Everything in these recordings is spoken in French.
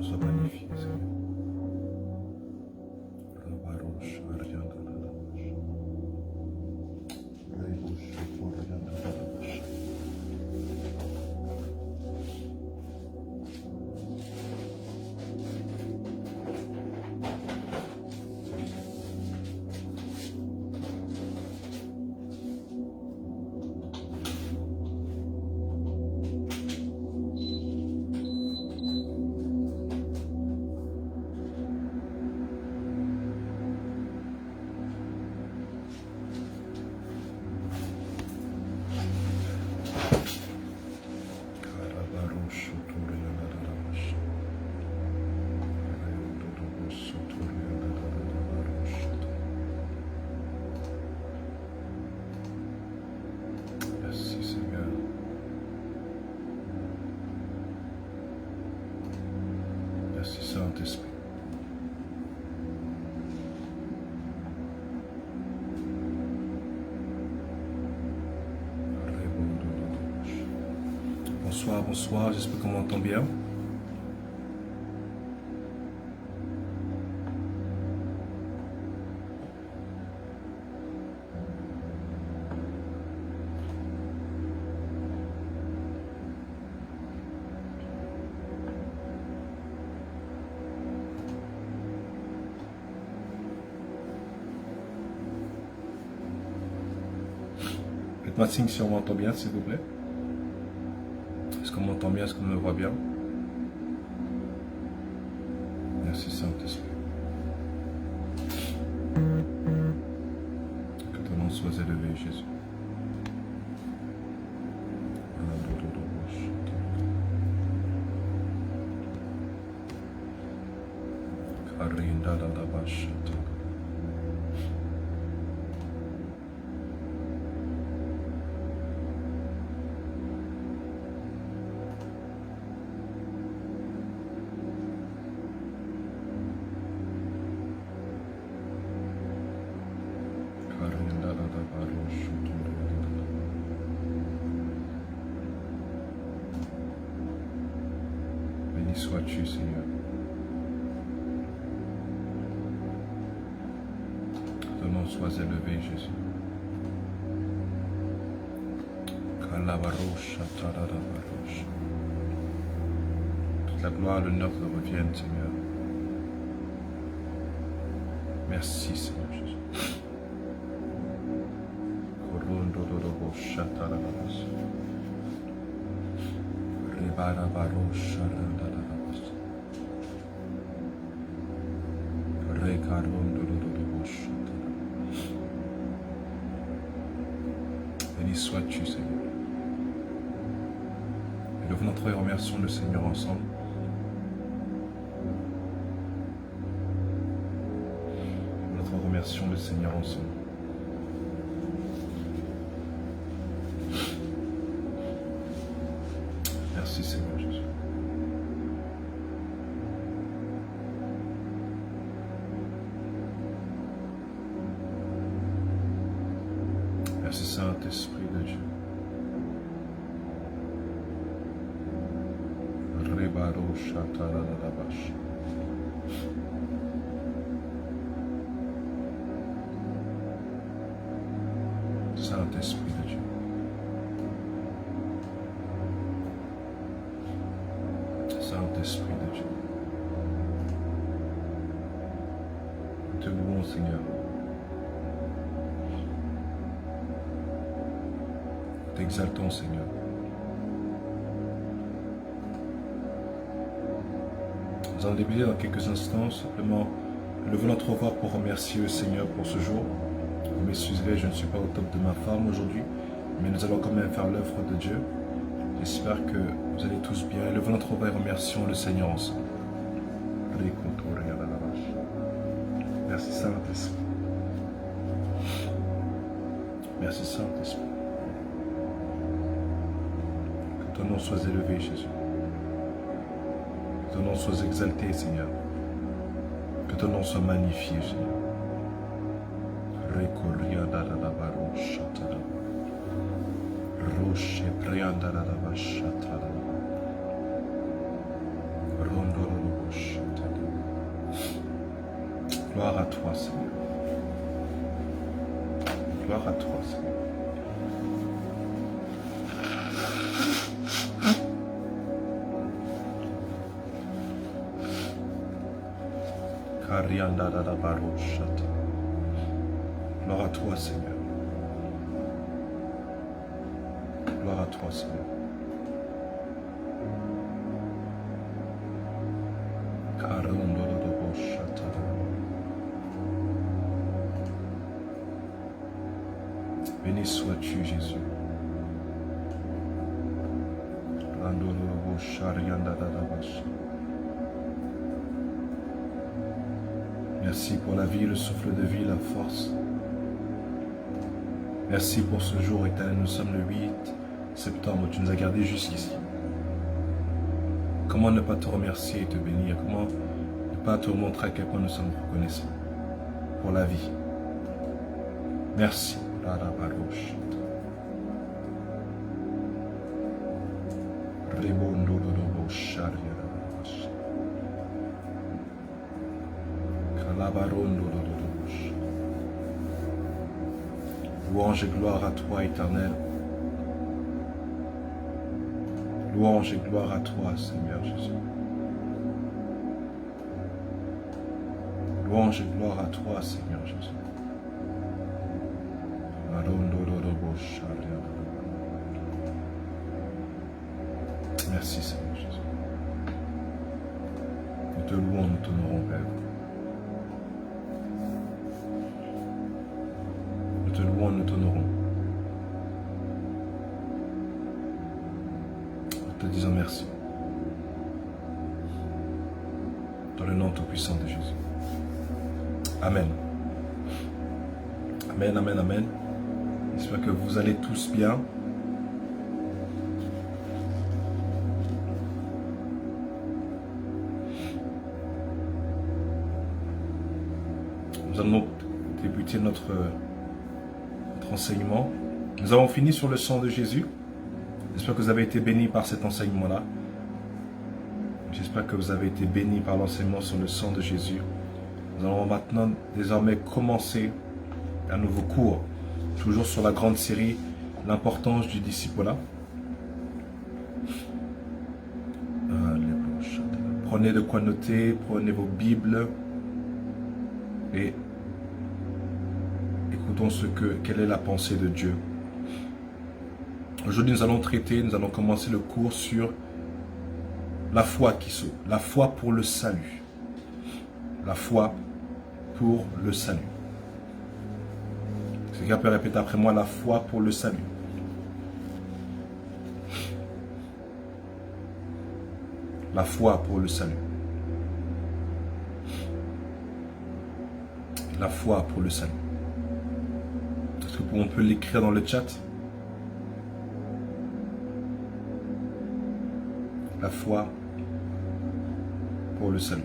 Sois magnifié, Seigneur. Rabarosh, Arianda, Rabarosh. Rebush, Arianda, Rabarosh. Karabarosh, Torianda, Rabarosh. Rebush, Torianda, Rabarosh. Merci, Seigneur. Merci, Saint-Esprit. Bonsoir, bonsoir, j'espère qu'on m'entend bien. Faites-moi signe si on m'entend bien, s'il vous plaît. Est-ce qu'on m'entend bien? Est-ce qu'on me voit bien? Merci, Saint-Esprit. Que ton nom soit élevé, Jésus. Béni sois-tu, Seigneur. Que ton nom soit élevé, Jésus. Toute la gloire et l'honneur te reviennent, Seigneur. Merci, Seigneur Jésus. Béni sois-tu, Seigneur. Élevons notre voix et remercions le Seigneur ensemble. Notre remercions le Seigneur ensemble. Merci, Seigneur Jésus. Merci, Saint-Esprit de Dieu. Saint-Esprit de Dieu. Saint-Esprit de Dieu. Nous te louons, Seigneur. Nous t'exaltons, Seigneur. Nous allons débuter dans quelques instants, simplement levons notre voix pour remercier le Seigneur pour ce jour. Vous m'excuserez, je ne suis pas au top de ma forme aujourd'hui, mais nous allons quand même faire l'œuvre de Dieu. J'espère que vous allez tous bien. Levons notre voix et remercions le Seigneur ensemble. Merci Saint-Esprit. Merci Saint-Esprit. Que ton nom soit élevé, Jésus. Que ton nom soit exalté, Seigneur. Que ton nom soit magnifié, Seigneur. Gloire à toi, Seigneur. Gloire à toi, Seigneur. Gloire à toi, Seigneur. Gloire à toi, Seigneur. Béni sois-tu, Jésus. Merci pour la vie, le souffle de vie, la force. Merci pour ce jour éternel. Nous sommes le 8 septembre. Tu nous as gardés jusqu'ici. Comment ne pas te remercier et te bénir? Comment ne pas te montrer à quel point nous sommes reconnaissants pour la vie? Merci. Louange et gloire à toi, Éternel. Louange et gloire à toi, Seigneur Jésus. Louange et gloire à toi, Seigneur Jésus. Merci, Seigneur Jésus. Nous te louons, nous t'honorons, Père. Nous te louons, nous t'honorons. Nous te disons merci. Dans le nom tout-puissant de Jésus. Amen. Amen, amen, amen. J'espère que vous allez tous bien. Nous allons débuter notre enseignement. Nous avons fini sur le sang de Jésus. J'espère que vous avez été bénis par cet enseignement-là. J'espère que vous avez été bénis par l'enseignement sur le sang de Jésus. Nous allons maintenant désormais commencer un nouveau cours, toujours sur la grande série, l'importance du discipulat. Prenez de quoi noter, prenez vos Bibles et écoutons quelle est la pensée de Dieu. Aujourd'hui, nous allons commencer le cours sur la foi qui sauve, la foi pour le salut. La foi pour le salut. Si quelqu'un peut répéter après moi, la foi pour le salut. La foi pour le salut. La foi pour le salut. Est-ce qu'on peut l'écrire dans le chat? La foi pour le salut.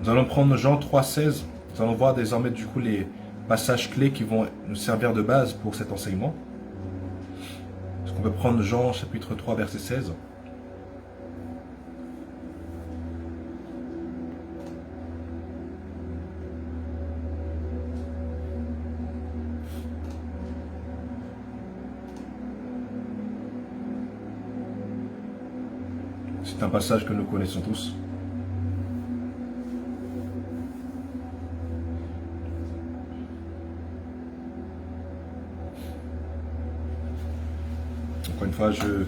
Nous allons prendre Jean 3,16. Nous allons voir désormais du coup les passages clés qui vont nous servir de base pour cet enseignement. Est-ce qu'on peut prendre Jean chapitre 3 verset 16? C'est un passage que nous connaissons tous. Encore une fois, je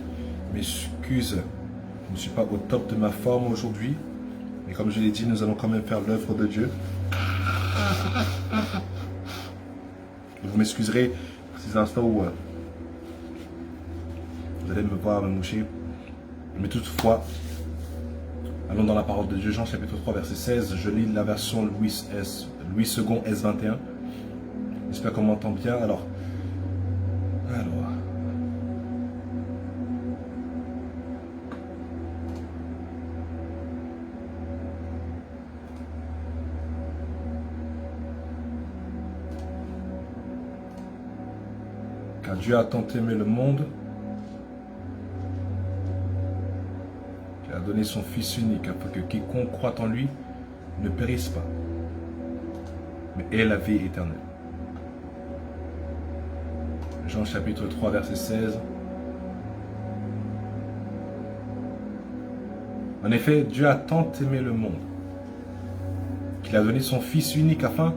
m'excuse, je ne suis pas au top de ma forme aujourd'hui. Mais comme je l'ai dit, nous allons quand même faire l'œuvre de Dieu. Vous m'excuserez pour ces instants où vous allez me voir me moucher. Mais toutefois, allons dans la parole de Dieu. Jean chapitre 3 verset 16. Je lis la version Louis II S21. J'espère qu'on m'entend bien. Alors. Car Dieu a tant aimé le monde donné son Fils unique, afin que quiconque croit en lui ne périsse pas, mais ait la vie éternelle. Jean chapitre 3, verset 16. En effet, Dieu a tant aimé le monde qu'il a donné son Fils unique afin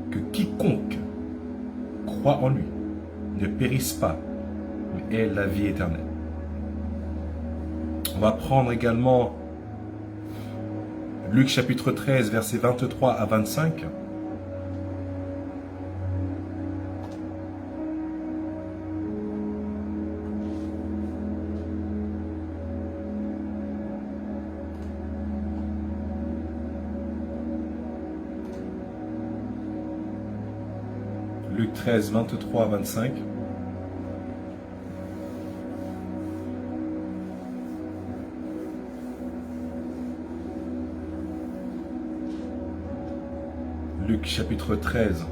que quiconque croit en lui ne périsse pas, mais ait la vie éternelle. On va prendre également Luc chapitre 13, versets 23 à 25. Luc 13, 23 à 25. Luc chapitre 13.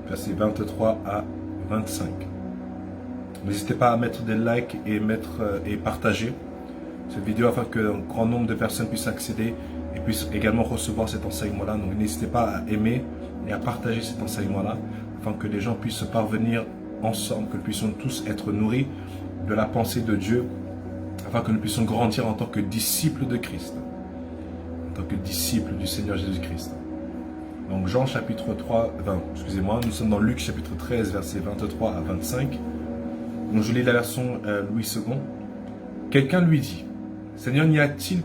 Versets 23 à 25. N'hésitez pas à mettre des likes et partager cette vidéo afin qu'un grand nombre de personnes puissent accéder et puissent également recevoir cet enseignement-là. Donc n'hésitez pas à aimer et à partager cet enseignement-là afin que les gens puissent parvenir ensemble, que nous puissions tous être nourris de la pensée de Dieu, afin que nous puissions grandir en tant que disciples de Christ, en tant que disciples du Seigneur Jésus-Christ. Donc Jean chapitre 3, nous sommes dans Luc chapitre 13, versets 23 à 25. Donc je lis la version Louis II. Quelqu'un lui dit, Seigneur, n'y a-t-il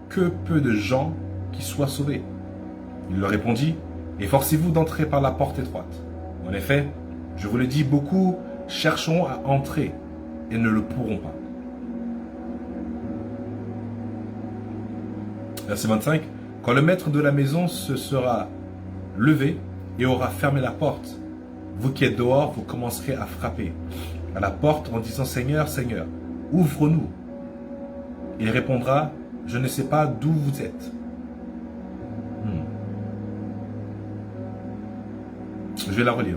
que peu de gens qui soient sauvés? Il leur répondit, efforcez-vous d'entrer par la porte étroite. En effet, je vous le dis, beaucoup chercheront à entrer et ne le pourront pas. Verset 25. Quand le maître de la maison se sera levé et aura fermé la porte, vous qui êtes dehors, vous commencerez à frapper à la porte en disant, Seigneur, Seigneur, ouvre-nous. Il répondra, je ne sais pas d'où vous êtes. Je vais la relire.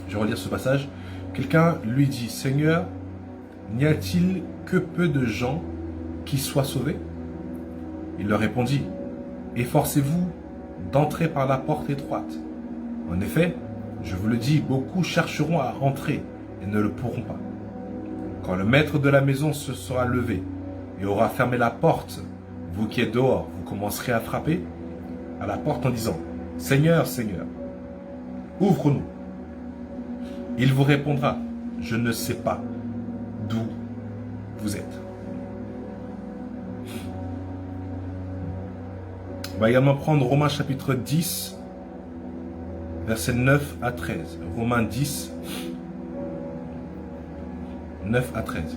Je vais relire ce passage. Quelqu'un lui dit, Seigneur, n'y a-t-il que peu de gens qui soient sauvés? Il leur répondit, efforcez-vous d'entrer par la porte étroite. En effet, je vous le dis, beaucoup chercheront à entrer et ne le pourront pas. Quand le maître de la maison se sera levé et aura fermé la porte, vous qui êtes dehors, vous commencerez à frapper à la porte en disant, Seigneur, Seigneur, ouvre-nous. Il vous répondra, je ne sais pas d'où vous êtes. On va également prendre Romains chapitre 10, versets 9 à 13. Romains 10, 9 à 13.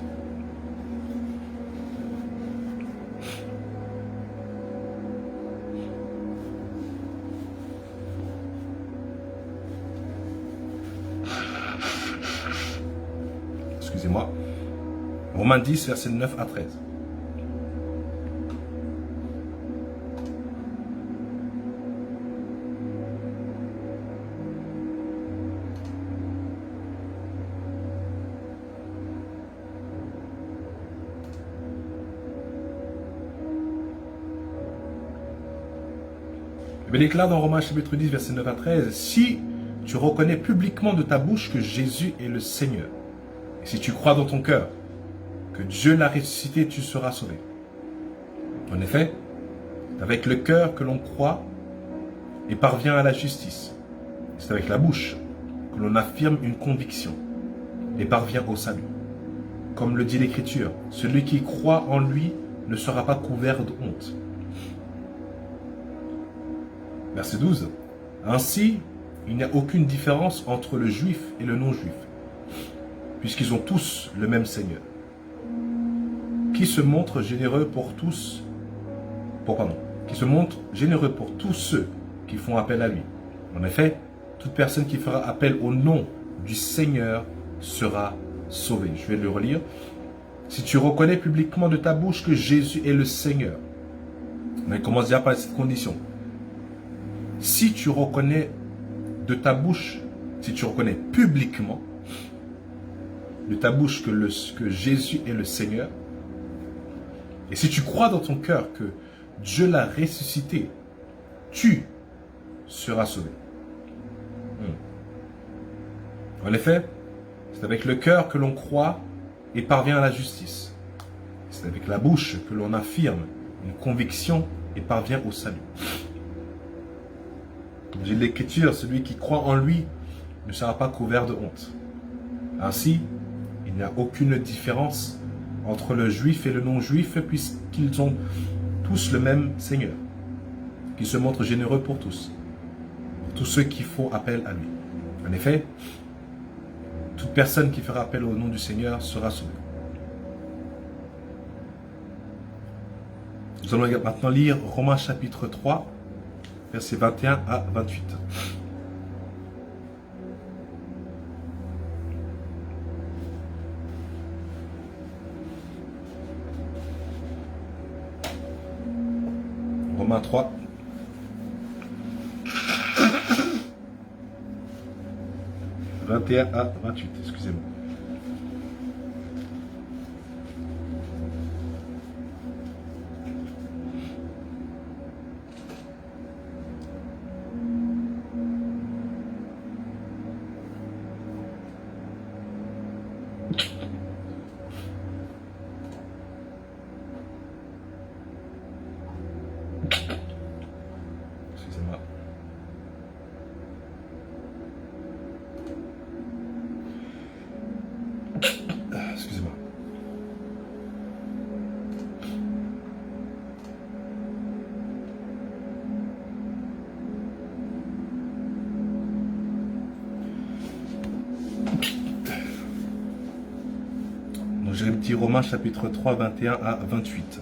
Excusez-moi. Romains 10, versets 9 à 13. Il déclare dans Romains chapitre 10, verset 9 à 13, si tu reconnais publiquement de ta bouche que Jésus est le Seigneur, et si tu crois dans ton cœur que Dieu l'a ressuscité, tu seras sauvé. En effet, c'est avec le cœur que l'on croit et parvient à la justice. C'est avec la bouche que l'on affirme une conviction et parvient au salut. Comme le dit l'Écriture, celui qui croit en lui ne sera pas couvert de honte. Verset 12. Ainsi, il n'y a aucune différence entre le juif et le non-juif, puisqu'ils ont tous le même Seigneur, qui se montre généreux pour tous ceux qui font appel à lui. En effet, toute personne qui fera appel au nom du Seigneur sera sauvée. Je vais le relire. Si tu reconnais publiquement de ta bouche que Jésus est le Seigneur, mais il commence déjà par cette condition. Si tu reconnais de ta bouche si tu reconnais publiquement de ta bouche que Jésus est le Seigneur, et si tu crois dans ton cœur que Dieu l'a ressuscité, tu seras sauvé. En effet, c'est avec le cœur que l'on croit et parvient à la justice. C'est avec la bouche que l'on affirme une conviction et parvient au salut. J'ai l'Écriture, celui qui croit en lui ne sera pas couvert de honte. Ainsi, il n'y a aucune différence entre le juif et le non-juif, puisqu'ils ont tous le même Seigneur, qui se montre généreux pour tous ceux qui font appel à lui. En effet, toute personne qui fera appel au nom du Seigneur sera sauvée. Nous allons maintenant lire Romains chapitre 3, versets 21 à 28. Romains 3. « 21 à 28, excusez-moi. Excusez-moi. Excusez-moi. Donc j'ai petit Romains chapitre 3, 21 à 28.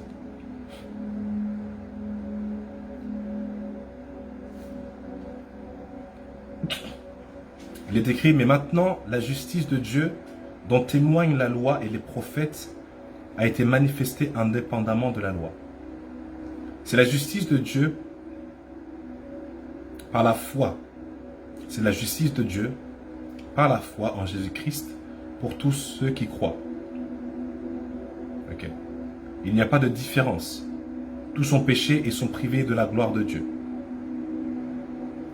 Il est écrit, mais maintenant la justice de Dieu dont témoignent la loi et les prophètes a été manifestée indépendamment de la loi. C'est la justice de Dieu par la foi. C'est la justice de Dieu par la foi en Jésus-Christ pour tous ceux qui croient. Okay. Il n'y a pas de différence. Tous ont péché et sont privés de la gloire de Dieu.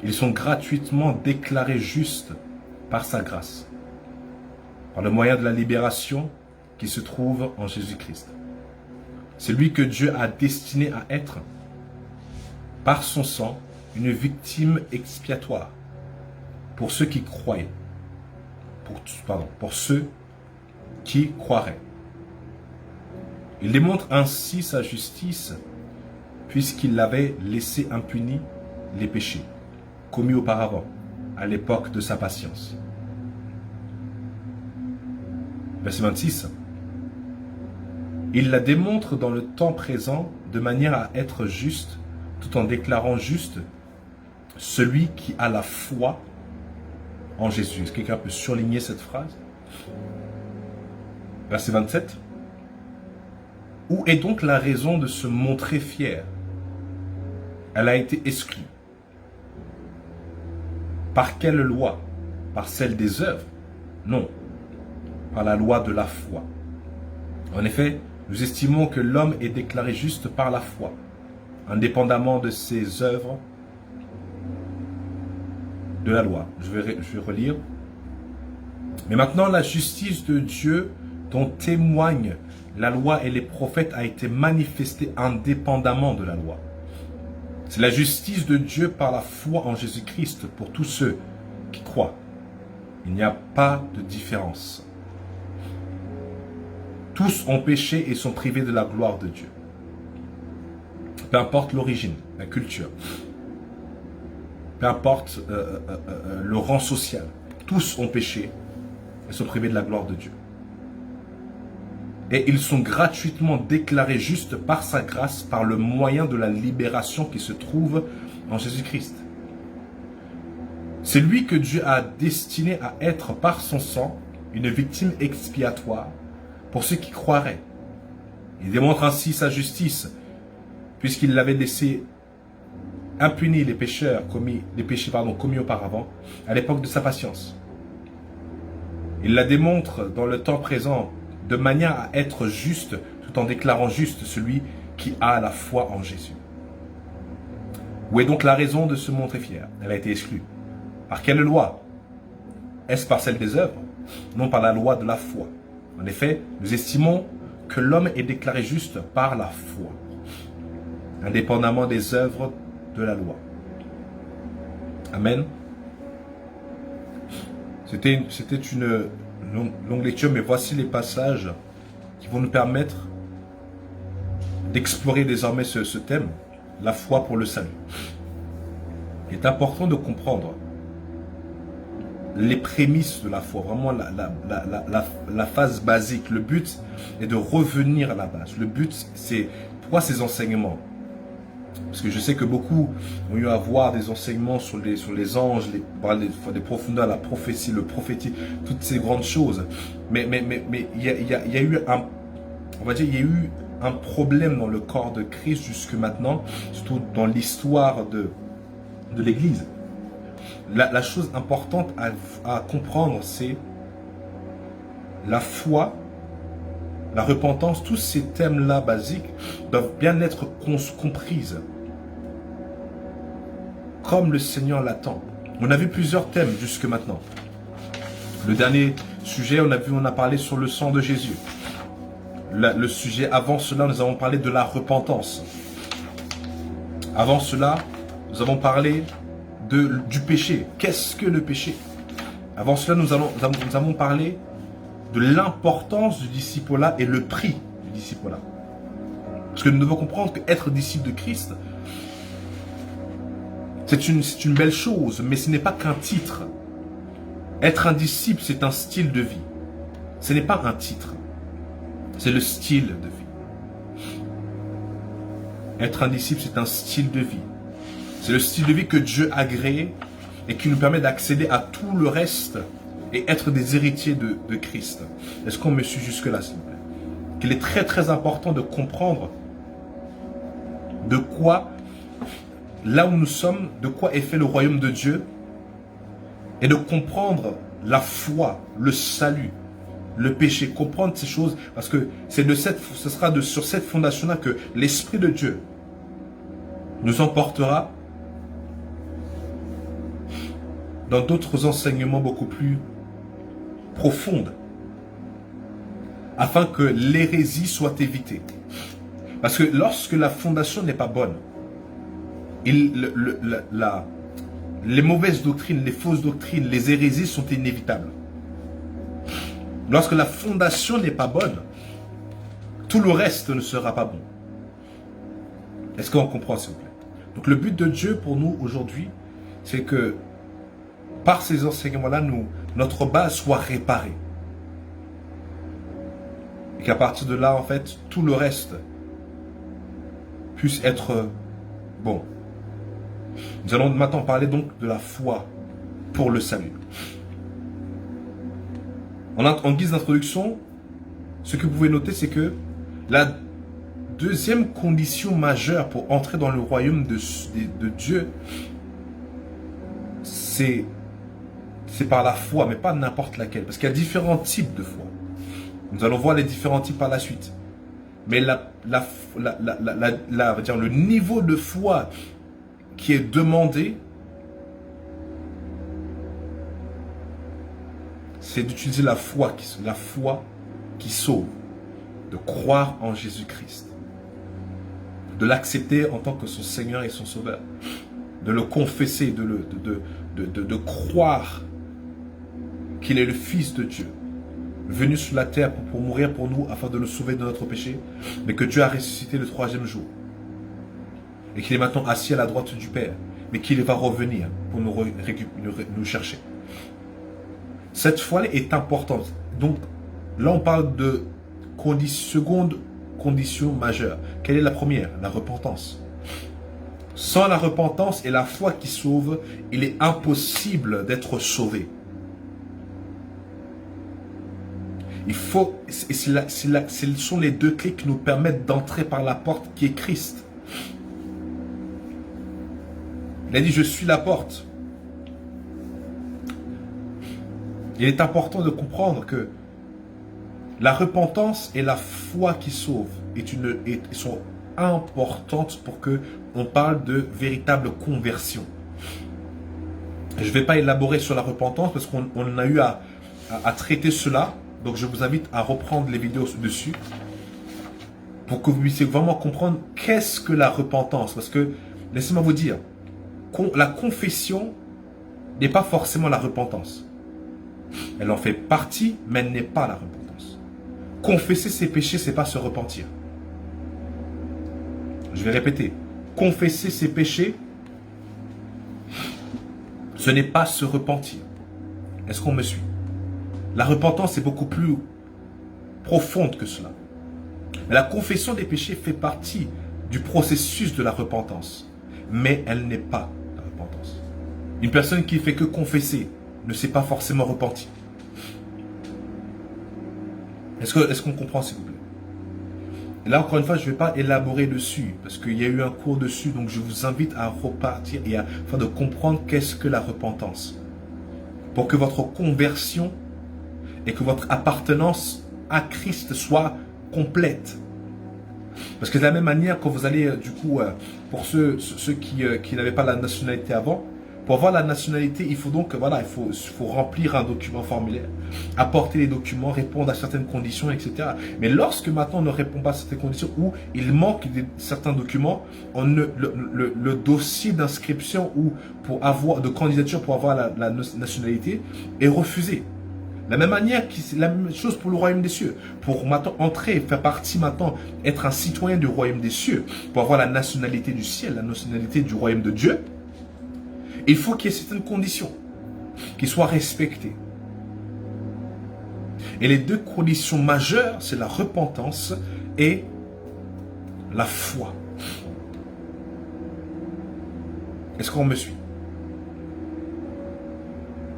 Ils sont gratuitement déclarés justes par sa grâce, par le moyen de la libération qui se trouve en Jésus-Christ. C'est lui que Dieu a destiné à être, par son sang, une victime expiatoire pour ceux qui croyaient, pour ceux qui croiraient. Il démontre ainsi sa justice puisqu'il avait laissé impunis les péchés commis auparavant, à l'époque de sa patience. Verset 26. Il la démontre dans le temps présent de manière à être juste, tout en déclarant juste celui qui a la foi en Jésus. Est-ce que quelqu'un peut surligner cette phrase? Verset 27. Où est donc la raison de se montrer fier? Elle a été exclue. Par quelle loi? Par celle des œuvres? Non, par la loi de la foi. En effet, nous estimons que l'homme est déclaré juste par la foi, indépendamment de ses œuvres de la loi. Je vais relire. Mais maintenant, la justice de Dieu dont témoignent la loi et les prophètes a été manifestée indépendamment de la loi. C'est la justice de Dieu par la foi en Jésus-Christ pour tous ceux qui croient. Il n'y a pas de différence. Tous ont péché et sont privés de la gloire de Dieu. Peu importe l'origine, la culture, peu importe le rang social, tous ont péché et sont privés de la gloire de Dieu. Et ils sont gratuitement déclarés justes par sa grâce, par le moyen de la libération qui se trouve en Jésus-Christ. C'est lui que Dieu a destiné à être par son sang une victime expiatoire pour ceux qui croiraient. Il démontre ainsi sa justice, puisqu'il l'avait laissé impunit les péchés commis auparavant à l'époque de sa patience. Il la démontre dans le temps présent de manière à être juste tout en déclarant juste celui qui a la foi en Jésus. Où est donc la raison de se montrer fier? Elle a été exclue. Par quelle loi? Est-ce par celle des œuvres? Non, par la loi de la foi. En effet, nous estimons que l'homme est déclaré juste par la foi, indépendamment des œuvres de la loi. Amen. C'était une longue lecture, mais voici les passages qui vont nous permettre d'explorer désormais ce thème, la foi pour le salut. Il est important de comprendre les prémices de la foi, vraiment la phase basique. Le but est de revenir à la base. Le but, c'est pourquoi ces enseignements? Parce que je sais que beaucoup ont eu à voir des enseignements sur les anges, des profondeurs, la prophétie, le prophétique, toutes ces grandes choses. Mais il y a eu on va dire, il y a eu un problème dans le corps de Christ jusque maintenant, surtout dans l'histoire de l'Église. La chose importante à comprendre, c'est la foi, la repentance, tous ces thèmes-là basiques doivent bien être comprises comme le Seigneur l'attend. On a vu plusieurs thèmes jusque maintenant. Le dernier sujet, on a parlé sur le sang de Jésus. Le sujet avant cela, nous avons parlé de la repentance. Avant cela, nous avons parlé du péché. Qu'est-ce que le péché? Avant cela, nous avons parlé de l'importance du discipulat et le prix du discipulat. Parce que nous devons comprendre qu'être disciple de Christ, c'est une belle chose, mais ce n'est pas qu'un titre. Être un disciple, c'est un style de vie. Ce n'est pas un titre. C'est le style de vie. Être un disciple, c'est un style de vie. C'est le style de vie que Dieu a créé et qui nous permet d'accéder à tout le reste et être des héritiers de Christ. Est-ce qu'on me suit jusque-là, s'il vous plaît? Qu'il est très très important de comprendre de quoi, là où nous sommes, de quoi est fait le royaume de Dieu et de comprendre la foi, le salut, le péché, comprendre ces choses parce que ce sera sur cette fondation-là que l'Esprit de Dieu nous emportera dans d'autres enseignements beaucoup plus profonds, afin que l'hérésie soit évitée. Parce que lorsque la fondation n'est pas bonne, les mauvaises doctrines, les fausses doctrines, les hérésies sont inévitables. Lorsque la fondation n'est pas bonne, tout le reste ne sera pas bon. Est-ce qu'on comprend, s'il vous plaît? Donc le but de Dieu pour nous aujourd'hui, c'est que par ces enseignements-là, notre base soit réparée. Et qu'à partir de là, en fait, tout le reste puisse être bon. Nous allons maintenant parler donc de la foi pour le salut. En guise d'introduction, ce que vous pouvez noter, c'est que la deuxième condition majeure pour entrer dans le royaume de Dieu, c'est par la foi, mais pas n'importe laquelle. Parce qu'il y a différents types de foi. Nous allons voir les différents types par la suite. Mais le niveau de foi qui est demandé, c'est d'utiliser la foi qui sauve, de croire en Jésus-Christ, de l'accepter en tant que son Seigneur et son Sauveur, de le confesser, de croire qu'il est le Fils de Dieu, venu sur la terre pour mourir pour nous afin de nous sauver de notre péché, mais que Dieu a ressuscité le 3e jour et qu'il est maintenant assis à la droite du Père, mais qu'il va revenir pour nous chercher. Cette foi est importante. Donc là on parle de seconde condition majeure. Quelle est la première? La repentance. Sans la repentance et la foi qui sauve, il est impossible d'être sauvé. Ce sont les deux clés qui nous permettent d'entrer par la porte qui est Christ. Il a dit, je suis la porte. Il est important de comprendre que la repentance et la foi qui sauvent sont importantes pour que on parle de véritable conversion. Je ne vais pas élaborer sur la repentance parce qu'on a eu à traiter cela. Donc je vous invite à reprendre les vidéos dessus pour que vous puissiez vraiment comprendre qu'est-ce que la repentance. Parce que, laissez-moi vous dire, la confession n'est pas forcément la repentance. Elle en fait partie, mais elle n'est pas la repentance. Confesser ses péchés, ce n'est pas se repentir. Je vais répéter. Confesser ses péchés, ce n'est pas se repentir. Est-ce qu'on me suit? La repentance est beaucoup plus profonde que cela. Mais la confession des péchés fait partie du processus de la repentance. Mais elle n'est pas la repentance. Une personne qui fait que confesser ne s'est pas forcément repenti. Est-ce qu'on comprend, s'il vous plaît? Et là, encore une fois, je ne vais pas élaborer dessus, parce qu'il y a eu un cours dessus, donc je vous invite à repartir et afin de comprendre qu'est-ce que la repentance. Pour que votre conversion et que votre appartenance à Christ soit complète. Parce que de la même manière, quand vous allez, du coup, pour ceux qui n'avaient pas la nationalité avant, pour avoir la nationalité, il faut donc, voilà, il faut remplir un document formulaire, apporter les documents, répondre à certaines conditions, etc. Mais lorsque maintenant on ne répond pas à certaines conditions ou il manque certains documents, le dossier d'inscription ou de candidature pour avoir la nationalité est refusé. La même manière, c'est la même chose pour le royaume des cieux. Pour maintenant entrer, faire partie maintenant, être un citoyen du royaume des cieux, pour avoir la nationalité du ciel, la nationalité du royaume de Dieu, il faut qu'il y ait certaines conditions qui soient respectées. Et les deux conditions majeures, c'est la repentance et la foi. Est-ce qu'on me suit?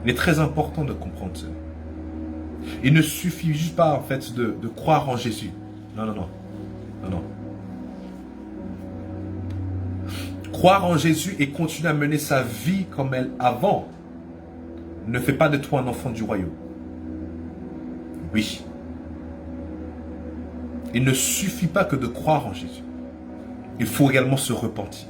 Il est très important de comprendre cela. Il ne suffit juste pas en fait de croire en Jésus. Non, non, non. Non, non. Croire en Jésus et continuer à mener sa vie comme elle avant ne fait pas de toi un enfant du royaume. Oui. Il ne suffit pas que de croire en Jésus. Il faut également se repentir.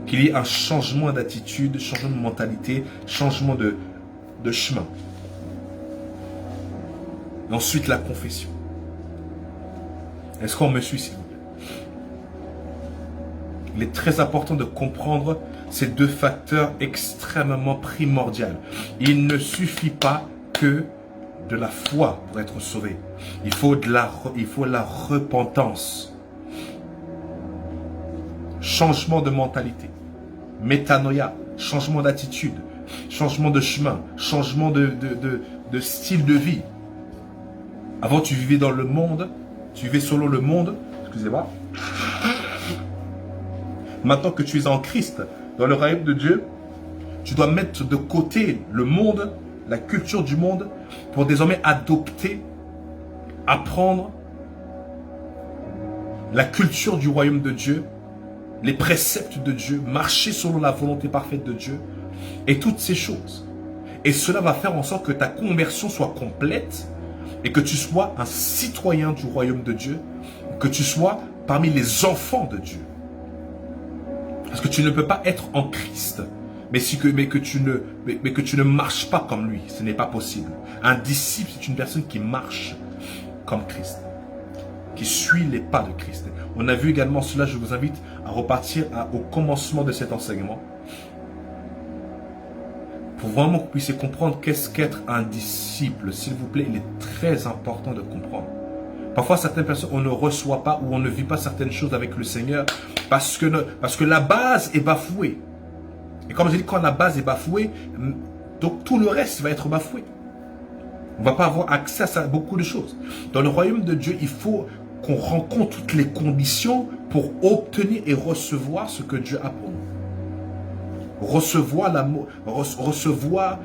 Qu'il y ait un changement d'attitude, changement de mentalité, changement de chemin. Et ensuite la confession. Est-ce qu'on me suit, s'il vous plaît? Il est très important de comprendre ces deux facteurs extrêmement primordiaux. Il ne suffit pas que de la foi pour être sauvé. Il faut la repentance. Changement de mentalité. Métanoïa. Changement d'attitude. Changement de chemin. Changement de style de vie. Avant, tu vivais dans le monde. Tu vivais selon le monde. Excusez-moi. Maintenant que tu es en Christ, dans le royaume de Dieu, tu dois mettre de côté le monde, la culture du monde, pour désormais adopter, apprendre la culture du royaume de Dieu, les préceptes de Dieu, marcher selon la volonté parfaite de Dieu, et toutes ces choses. Et cela va faire en sorte que ta conversion soit complète, et que tu sois un citoyen du royaume de Dieu, que tu sois parmi les enfants de Dieu. Parce que tu ne peux pas être en Christ, mais que tu ne marches pas comme lui. Ce n'est pas possible. Un disciple, c'est une personne qui marche comme Christ, qui suit les pas de Christ. On a vu également cela, je vous invite à repartir au commencement de cet enseignement. Pour vraiment que vous puissiez comprendre qu'est-ce qu'être un disciple, s'il vous plaît, il est très important de comprendre. Parfois, certaines personnes, on ne reçoit pas ou on ne vit pas certaines choses avec le Seigneur parce que la base est bafouée. Et comme je dis, quand la base est bafouée, donc tout le reste va être bafoué. On ne va pas avoir accès à beaucoup de choses. Dans le royaume de Dieu, il faut qu'on rencontre toutes les conditions pour obtenir et recevoir ce que Dieu a pour nous. Recevoir l'amour, recevoir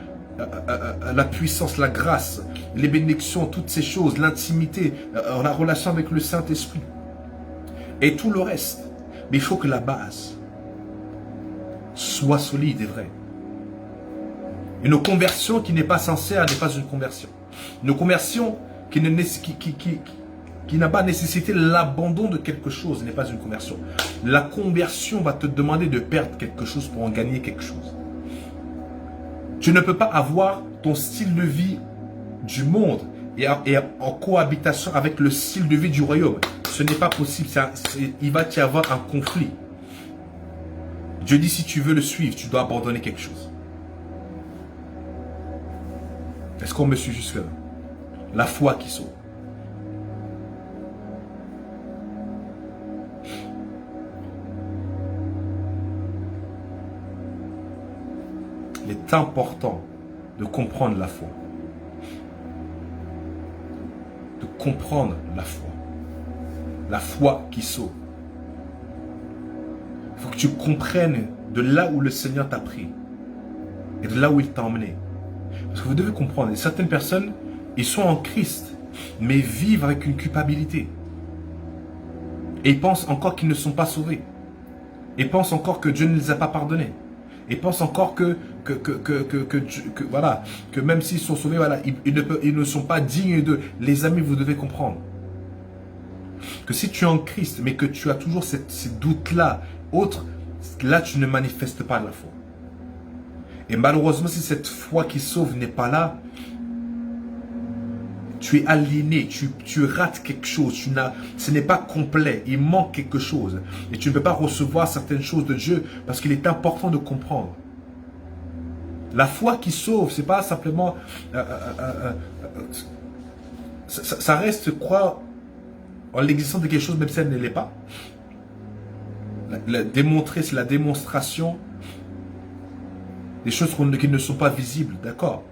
la puissance, la grâce, les bénédictions, toutes ces choses, l'intimité, la relation avec le Saint-Esprit et tout le reste. Mais il faut que la base soit solide et vraie. Une conversion qui n'est pas sincère n'est pas une conversion. Une conversion qui n'a pas nécessité l'abandon de quelque chose n'est pas une conversion. La conversion va te demander de perdre quelque chose pour en gagner quelque chose. Tu ne peux pas avoir ton style de vie du monde et en cohabitation avec le style de vie du royaume. Ce n'est pas possible. Il va y avoir un conflit. Dieu dit, si tu veux le suivre, tu dois abandonner quelque chose. Est-ce qu'on me suit jusque-là? La foi qui sauve. Il est important de comprendre la foi. De comprendre la foi. La foi qui sauve. Il faut que tu comprennes de là où le Seigneur t'a pris. Et de là où il t'a emmené. Parce que vous devez comprendre, certaines personnes, ils sont en Christ, mais vivent avec une culpabilité. Et ils pensent encore qu'ils ne sont pas sauvés. Ils pensent encore que Dieu ne les a pas pardonnés. Ils pensent encore que même s'ils sont sauvés, voilà, ils ne sont pas dignes d'eux. Les amis, vous devez comprendre que si tu es en Christ, mais que tu as toujours ces doutes-là, là tu ne manifestes pas la foi. Et malheureusement, si cette foi qui sauve n'est pas là, tu es aliéné, tu rates quelque chose, ce n'est pas complet, il manque quelque chose. Et tu ne peux pas recevoir certaines choses de Dieu parce qu'il est important de comprendre. La foi qui sauve, c'est pas simplement... ça reste croire en l'existence de quelque chose même si elle ne l'est pas. Démontrer, c'est la démonstration des choses qui ne sont pas visibles, d'accord?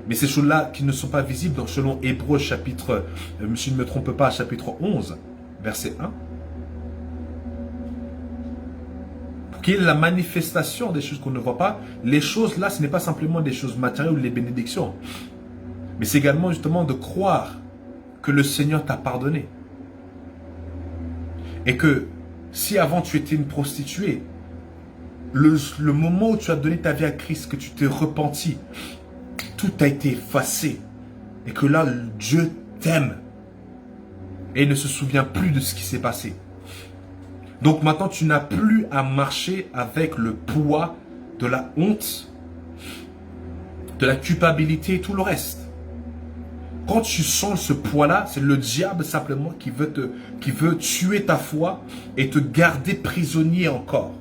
Mais ces choses-là qui ne sont pas visibles, donc selon Hébreux chapitre, si je ne me trompe pas, chapitre 11, verset 1, pour qu'il y ait la manifestation des choses qu'on ne voit pas, les choses là, ce n'est pas simplement des choses matérielles ou les bénédictions, mais c'est également justement de croire que le Seigneur t'a pardonné. Et que si avant tu étais une prostituée, le moment où tu as donné ta vie à Christ, que tu t'es repenti, tout a été effacé. Et que là, Dieu t'aime. Et il ne se souvient plus de ce qui s'est passé. Donc maintenant, tu n'as plus à marcher avec le poids de la honte, de la culpabilité et tout le reste. Quand tu sens ce poids-là, c'est le diable simplement qui veut tuer ta foi et te garder prisonnier encore.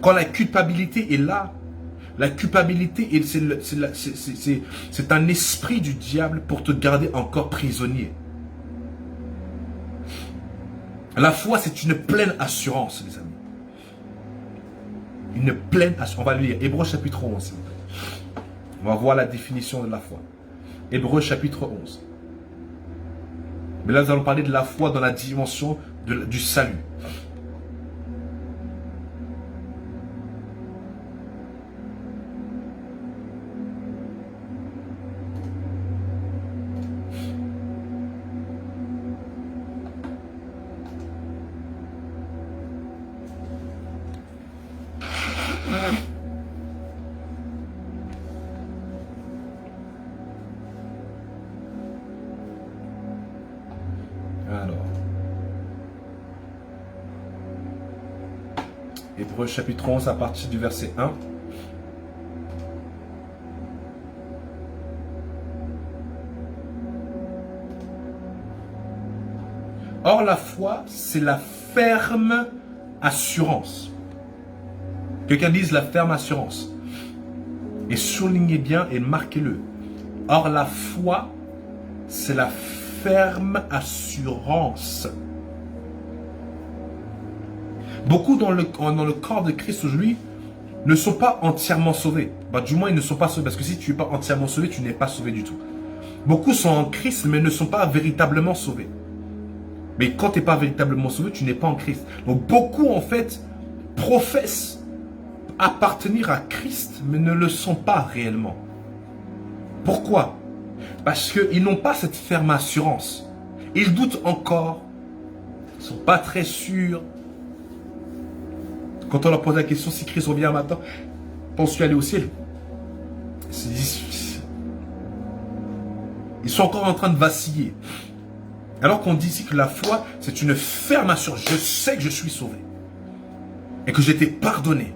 Quand la culpabilité est là, la culpabilité, c'est un esprit du diable pour te garder encore prisonnier. La foi, c'est une pleine assurance, les amis. Une pleine assurance. On va lire Hébreux chapitre 11, s'il vous plaît. On va voir la définition de la foi. Hébreux chapitre 11. Mais là, nous allons parler de la foi dans la dimension du salut. Alors, Hébreux chapitre 11 à partir du verset 1. Or la foi, c'est la ferme assurance. Quelqu'un dise la ferme assurance. Et soulignez bien et marquez-le. Or la foi, c'est la ferme assurance. Beaucoup dans le corps de Christ aujourd'hui ne sont pas entièrement sauvés. Du moins, ils ne sont pas sauvés. Parce que si tu n'es pas entièrement sauvé, tu n'es pas sauvé du tout. Beaucoup sont en Christ, mais ne sont pas véritablement sauvés. Mais quand tu n'es pas véritablement sauvé, tu n'es pas en Christ. Donc beaucoup, en fait, professent appartenir à Christ, mais ne le sont pas réellement. Pourquoi? Parce qu'ils n'ont pas cette ferme assurance. Ils doutent encore. Ils ne sont pas très sûrs. Quand on leur pose la question, si Christ revient un matin, penses-tu aller au ciel? Ils sont encore en train de vaciller. Alors qu'on dit ici que la foi, c'est une ferme assurance. Je sais que je suis sauvé. Et que j'ai été pardonné.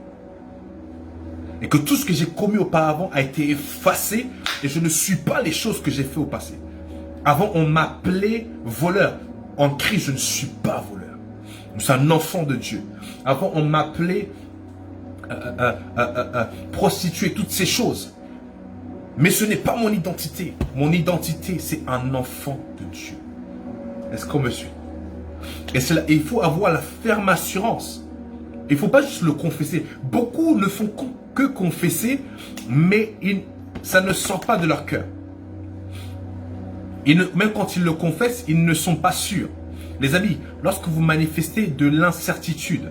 Et que tout ce que j'ai commis auparavant a été effacé. Et je ne suis pas les choses que j'ai fait au passé. Avant, on m'appelait voleur. En Christ, je ne suis pas voleur. Je suis un enfant de Dieu. Avant, on m'appelait prostituée, toutes ces choses. Mais ce n'est pas mon identité. Mon identité, c'est un enfant de Dieu. Est-ce qu'on me suit? Et il faut avoir la ferme assurance. Il ne faut pas juste le confesser. Beaucoup ne font que confesser, mais ça ne sort pas de leur cœur. Même quand ils le confessent, ils ne sont pas sûrs. Les amis, lorsque vous manifestez de l'incertitude,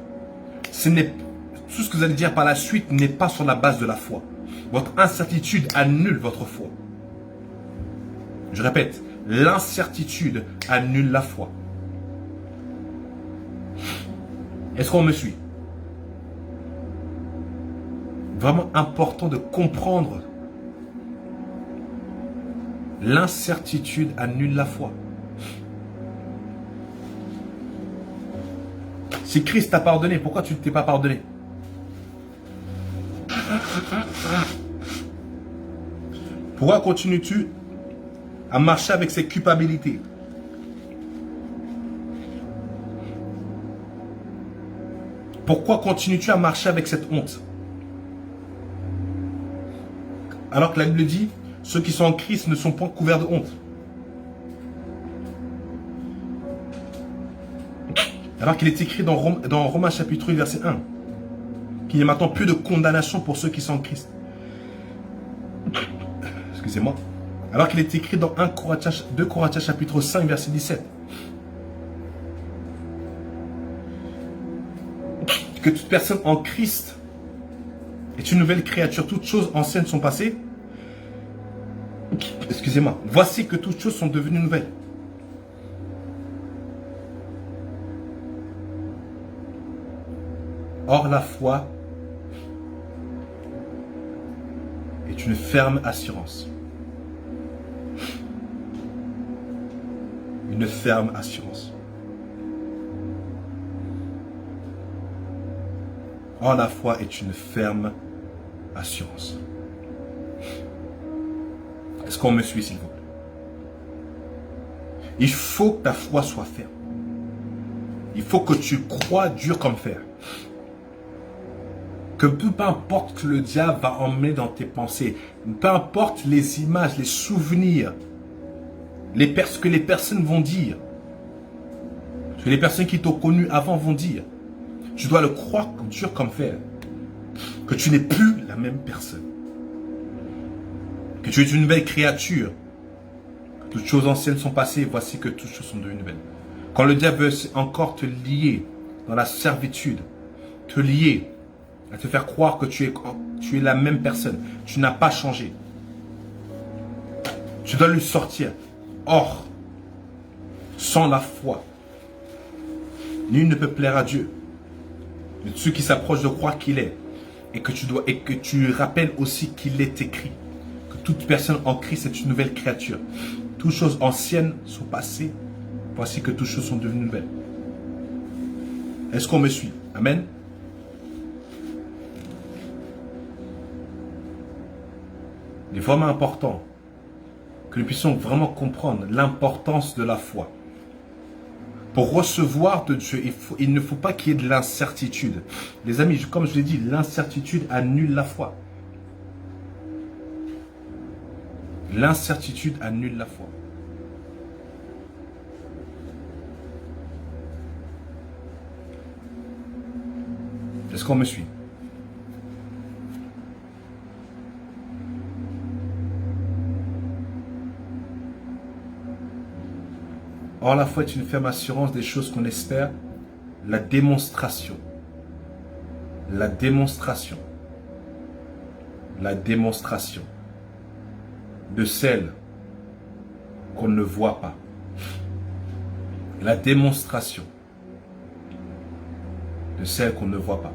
tout ce que vous allez dire par la suite n'est pas sur la base de la foi. Votre incertitude annule votre foi. Je répète, l'incertitude annule la foi. Est-ce qu'on me suit? Vraiment important de comprendre. L'incertitude annule la foi. Si Christ t'a pardonné, pourquoi tu ne t'es pas pardonné? Pourquoi continues-tu à marcher avec ces culpabilités? Pourquoi continues-tu à marcher avec cette honte? Alors que la Bible dit, ceux qui sont en Christ ne sont pas couverts de honte. Alors qu'il est écrit dans Romains chapitre 8, verset 1, qu'il n'y a maintenant plus de condamnation pour ceux qui sont en Christ. Excusez-moi. Alors qu'il est écrit dans 2 Corinthiens chapitre 5, verset 17. Que toute personne en Christ est une nouvelle créature. Toutes choses anciennes sont passées. Excusez-moi. Voici que toutes choses sont devenues nouvelles. Or, la foi est une ferme assurance. Une ferme assurance. Or, la foi est une ferme assurance. Est-ce qu'on me suit, s'il vous plaît? Il faut que ta foi soit ferme. Il faut que tu crois dur comme fer. Que peu importe ce que le diable va emmener dans tes pensées, peu importe les images, les souvenirs, ce que les personnes vont dire, ce que les personnes qui t'ont connu avant vont dire, tu dois le croire dur comme fer. Que tu n'es plus la même personne. Que tu es une nouvelle créature. Que toutes choses anciennes sont passées, voici que toutes choses sont devenues nouvelles. Quand le diable veut encore te lier dans la servitude, te lier, à te faire croire que tu es la même personne. Tu n'as pas changé. Tu dois lui sortir. Or, sans la foi, nul ne peut plaire à Dieu. Mais ceux qui s'approchent de croire qu'il est. Et que tu rappelles aussi qu'il est écrit. Que toute personne en Christ est une nouvelle créature. Toutes choses anciennes sont passées. Voici que toutes choses sont devenues nouvelles. Est-ce qu'on me suit? Amen. Il est vraiment important que nous puissions vraiment comprendre l'importance de la foi. Pour recevoir de Dieu, il ne faut pas qu'il y ait de l'incertitude. Les amis, comme je l'ai dit, l'incertitude annule la foi. L'incertitude annule la foi. Est-ce qu'on me suit? Or, la foi est une ferme assurance des choses qu'on espère, la démonstration. La démonstration. La démonstration de celle qu'on ne voit pas. La démonstration de celle qu'on ne voit pas.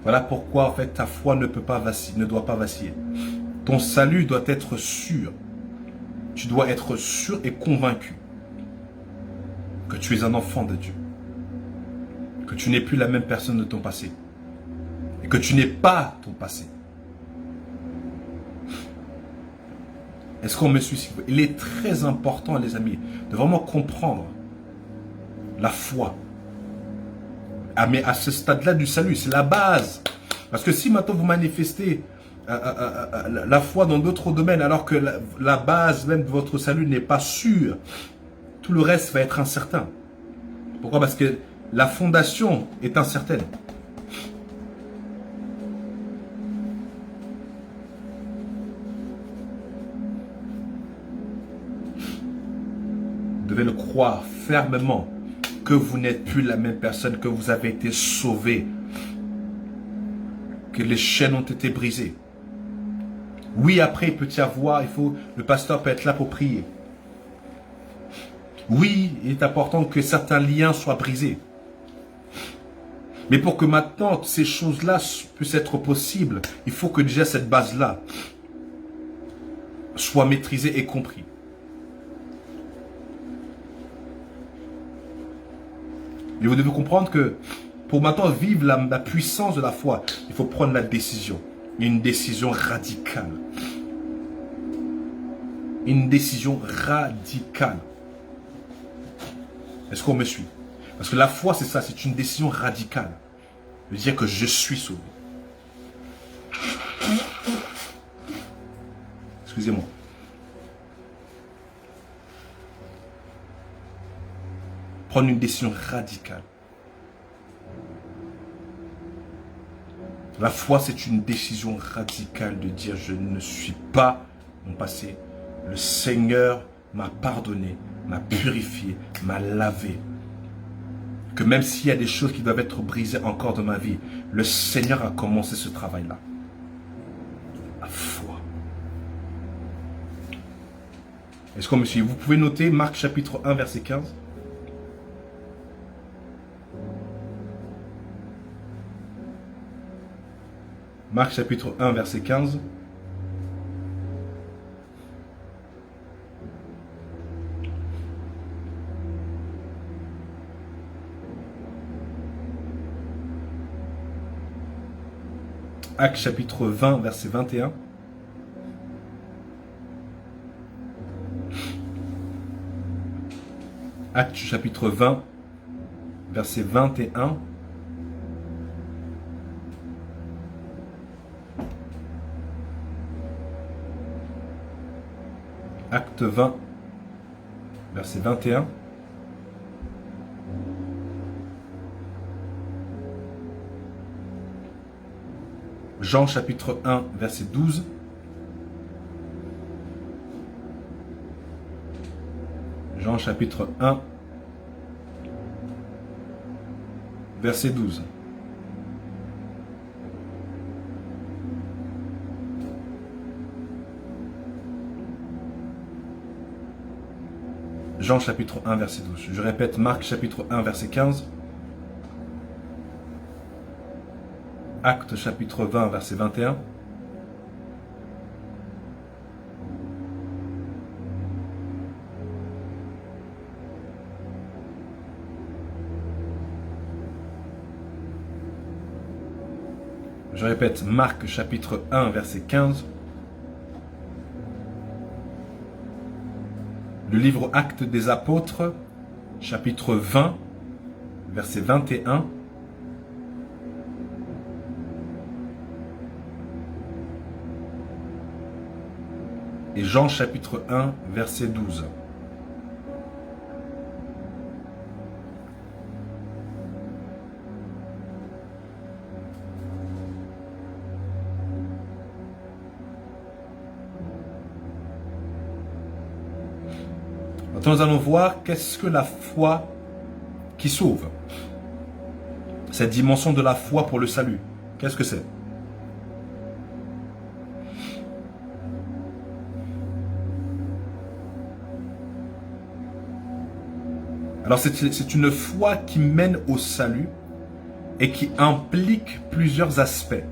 Voilà pourquoi en fait ta foi ne peut pas vaciller, ne doit pas vaciller. Ton salut doit être sûr. Tu dois être sûr et convaincu que tu es un enfant de Dieu. Que tu n'es plus la même personne de ton passé. Et que tu n'es pas ton passé. Est-ce qu'on me suit? Il est très important, les amis, de vraiment comprendre la foi. Ah, mais à ce stade-là du salut, c'est la base. Parce que si maintenant vous manifestez la foi dans d'autres domaines, alors que la base même de votre salut n'est pas sûre, tout le reste va être incertain. Pourquoi? Parce que la fondation est incertaine. Vous devez le croire fermement que vous n'êtes plus la même personne, que vous avez été sauvé, que les chaînes ont été brisées. Oui, après, il peut y avoir, le pasteur peut être là pour prier. Oui, il est important que certains liens soient brisés. Mais pour que maintenant, ces choses-là puissent être possibles, il faut que déjà cette base-là soit maîtrisée et comprise. Et vous devez comprendre que pour maintenant vivre la puissance de la foi, il faut prendre la décision. Une décision radicale. Une décision radicale. Est-ce qu'on me suit? Parce que la foi, c'est ça, c'est une décision radicale. De dire que je suis sauvé. Excusez-moi. Prendre une décision radicale. La foi, c'est une décision radicale de dire je ne suis pas mon passé. Le Seigneur m'a pardonné, m'a purifié, m'a lavé. Que même s'il y a des choses qui doivent être brisées encore dans ma vie, le Seigneur a commencé ce travail-là. La foi. Est-ce qu'on me suit? Vous pouvez noter Marc chapitre 1, verset 15. Marc chapitre 1, verset 15. Actes chapitre 20, verset 21. Actes chapitre 20, verset 21. Acte 20, verset 21. Jean chapitre 1, verset 12. Jean chapitre 1, verset 12. Jean chapitre 1, verset 12. Je répète, Marc chapitre 1, verset 15. Actes chapitre 20, verset 21. Je répète, Marc chapitre 1, verset 15. Le livre Actes des Apôtres, chapitre 20, verset 21. Et Jean chapitre 1, verset 12. Maintenant, nous allons voir qu'est-ce que la foi qui sauve. Cette dimension de la foi pour le salut. Qu'est-ce que c'est? Alors c'est une foi qui mène au salut, et qui implique plusieurs aspects.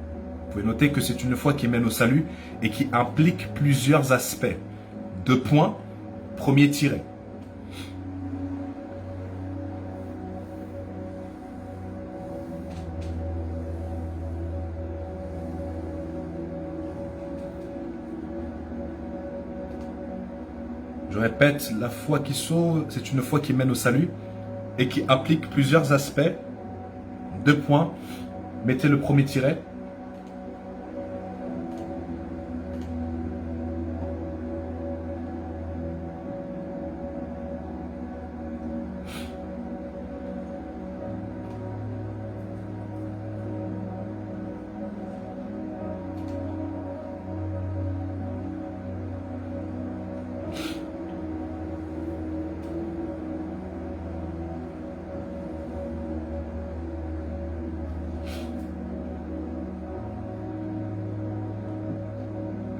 Vous pouvez noter que c'est une foi qui mène au salut et qui implique plusieurs aspects. 2 points, premier tiret. Je répète, la foi qui sauve, c'est une foi qui mène au salut et qui implique plusieurs aspects. 2 points, mettez le premier tiret.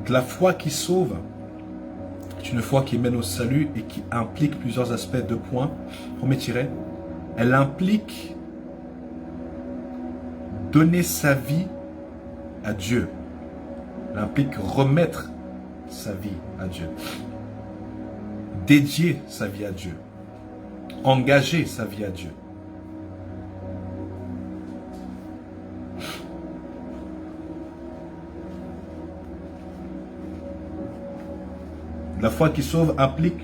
La foi qui sauve est une foi qui mène au salut et qui implique plusieurs aspects. 2 points. Premier tiret. Elle implique donner sa vie à Dieu. Elle implique remettre sa vie à Dieu. Dédier sa vie à Dieu. Engager sa vie à Dieu. La foi qui sauve implique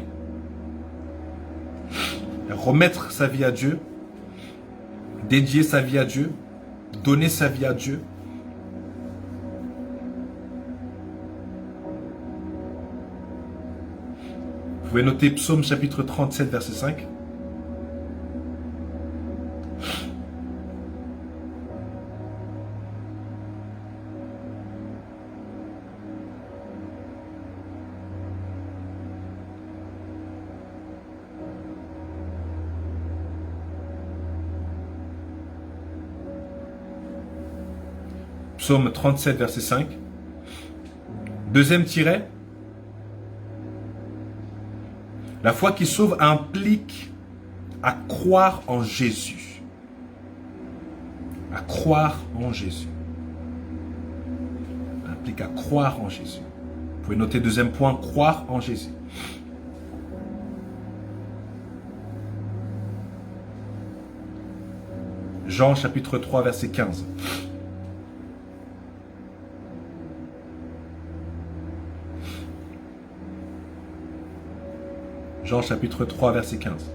remettre sa vie à Dieu, dédier sa vie à Dieu, donner sa vie à Dieu. Vous pouvez noter Psaume chapitre 37, verset 5. Psaume 37, verset 5. Deuxième tiret. La foi qui sauve implique à croire en Jésus. À croire en Jésus. Implique à croire en Jésus. Vous pouvez noter deuxième point, croire en Jésus. Jean chapitre 3, verset 15. Jean chapitre 3, verset 15.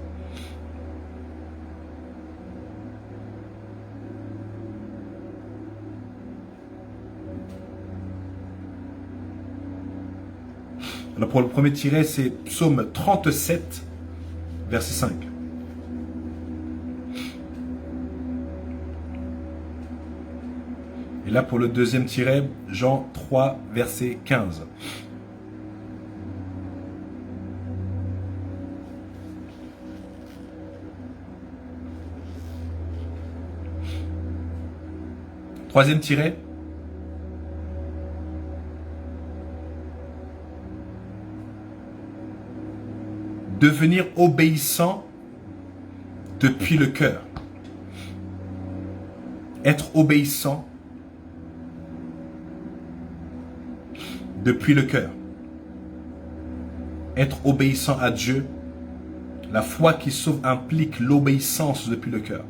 Alors pour le premier tiret, c'est Psaume 37, verset 5. Et là pour le deuxième tiret, Jean 3, verset 15. Troisième tiret. Devenir obéissant depuis le cœur. Être obéissant depuis le cœur. Être obéissant à Dieu. La foi qui sauve implique l'obéissance depuis le cœur.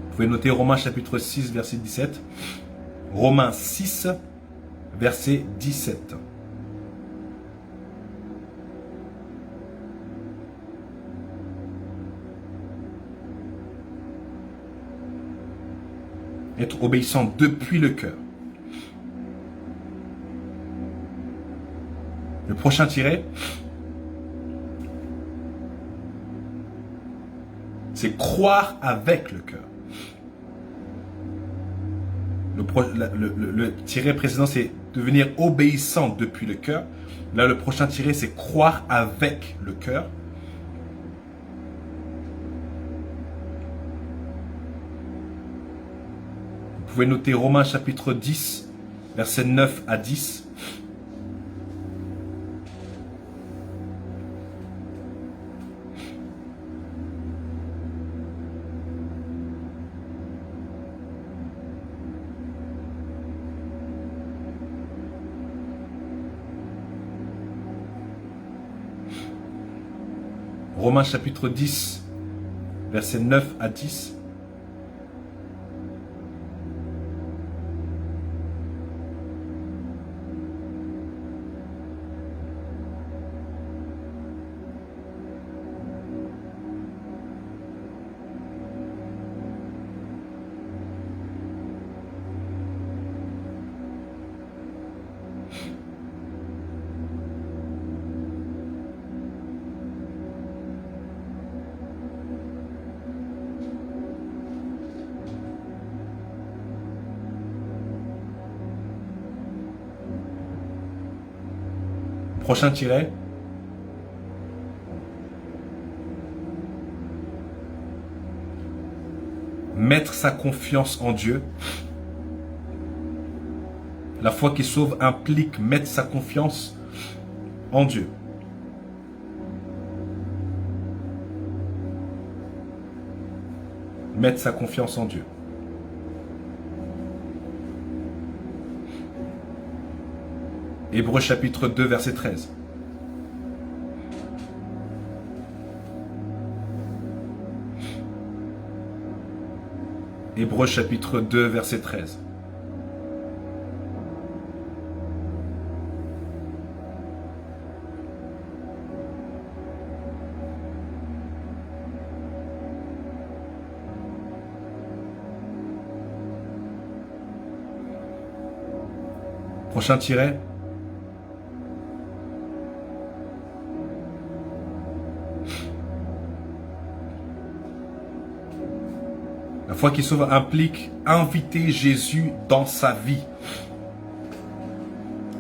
Vous pouvez noter Romains chapitre 6, verset 17. Romains 6, verset 17. Être obéissant depuis le cœur. Le prochain tiret, c'est croire avec le cœur. Le tiret précédent, c'est devenir obéissant depuis le cœur. Là, le prochain tiret, c'est croire avec le cœur. Vous pouvez noter Romains chapitre 10, versets 9 à 10. Romains chapitre 10, versets 9 à 10. Prochain tiret. Mettre sa confiance en Dieu. La foi qui sauve implique mettre sa confiance en Dieu. Mettre sa confiance en Dieu. Hébreux chapitre 2, verset 13. Hébreux chapitre 2, verset 13. Prochain tiret. La foi qui sauve implique inviter Jésus dans sa vie.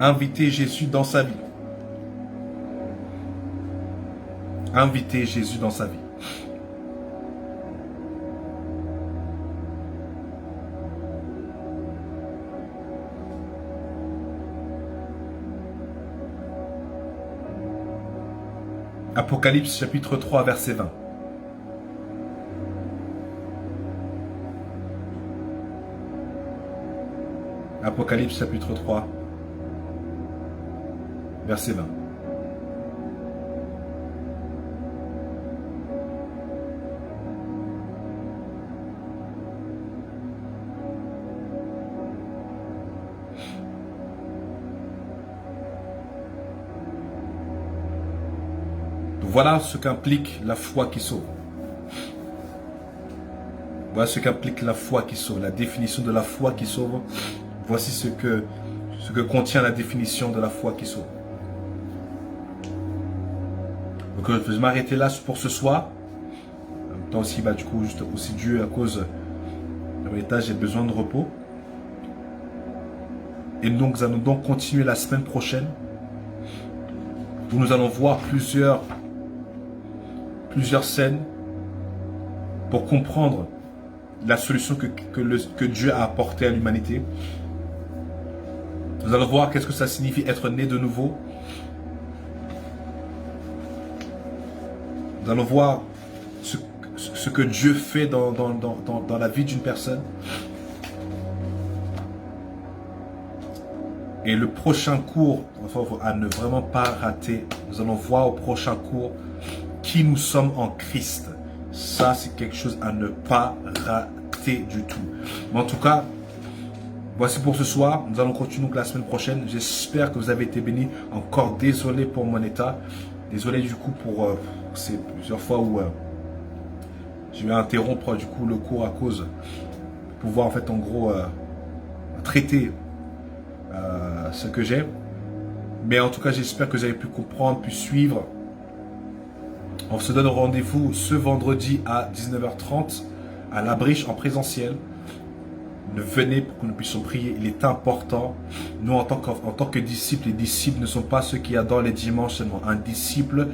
Inviter Jésus dans sa vie. Inviter Jésus dans sa vie. Apocalypse chapitre 3, verset 20. Apocalypse chapitre 3, verset 20. Voilà ce qu'implique la foi qui sauve. Voilà ce qu'implique la foi qui sauve, la définition de la foi qui sauve. Voici ce que contient la définition de la foi qui sauve. Donc je vais m'arrêter là pour ce soir. En même temps aussi, du coup, juste aussi dû à cause de mon état, j'ai besoin de repos. Et donc, nous allons donc continuer la semaine prochaine, où nous allons voir plusieurs scènes pour comprendre la solution que Dieu a apportée à l'humanité. Nous allons voir qu'est-ce que ça signifie être né de nouveau. Nous allons voir ce que Dieu fait dans la vie d'une personne. Et le prochain cours, à ne vraiment pas rater, nous allons voir au prochain cours qui nous sommes en Christ. Ça, c'est quelque chose à ne pas rater du tout. Mais en tout cas, voici pour ce soir. Nous allons continuer la semaine prochaine. J'espère que vous avez été bénis. Encore désolé pour mon état. Désolé du coup pour ces plusieurs fois où je vais interrompre du coup le cours à cause de pouvoir en fait en gros traiter ce que j'ai. Mais en tout cas, j'espère que vous avez pu comprendre, pu suivre. On se donne rendez-vous ce vendredi à 19h30 à La Briche en présentiel. Venez pour que nous puissions prier. Il est important. Nous, en tant que disciples, les disciples ne sont pas ceux qui adorent les dimanches seulement. Un disciple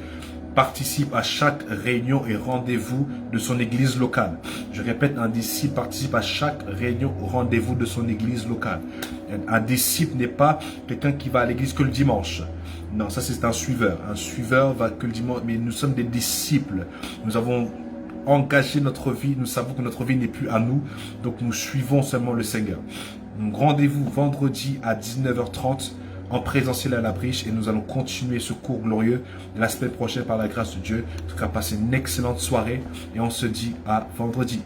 participe à chaque réunion et rendez-vous de son église locale. Je répète, un disciple participe à chaque réunion ou rendez-vous de son église locale. Un disciple n'est pas quelqu'un qui va à l'église que le dimanche. Non, ça c'est un suiveur. Un suiveur va que le dimanche, mais nous sommes des disciples. Nous avons engagé notre vie, nous savons que notre vie n'est plus à nous, donc nous suivons seulement le Seigneur. Donc, rendez-vous vendredi à 19h30 en présentiel à la Briche et nous allons continuer ce cours glorieux la semaine prochaine par la grâce de Dieu. En tout cas, passez une excellente soirée et on se dit à vendredi.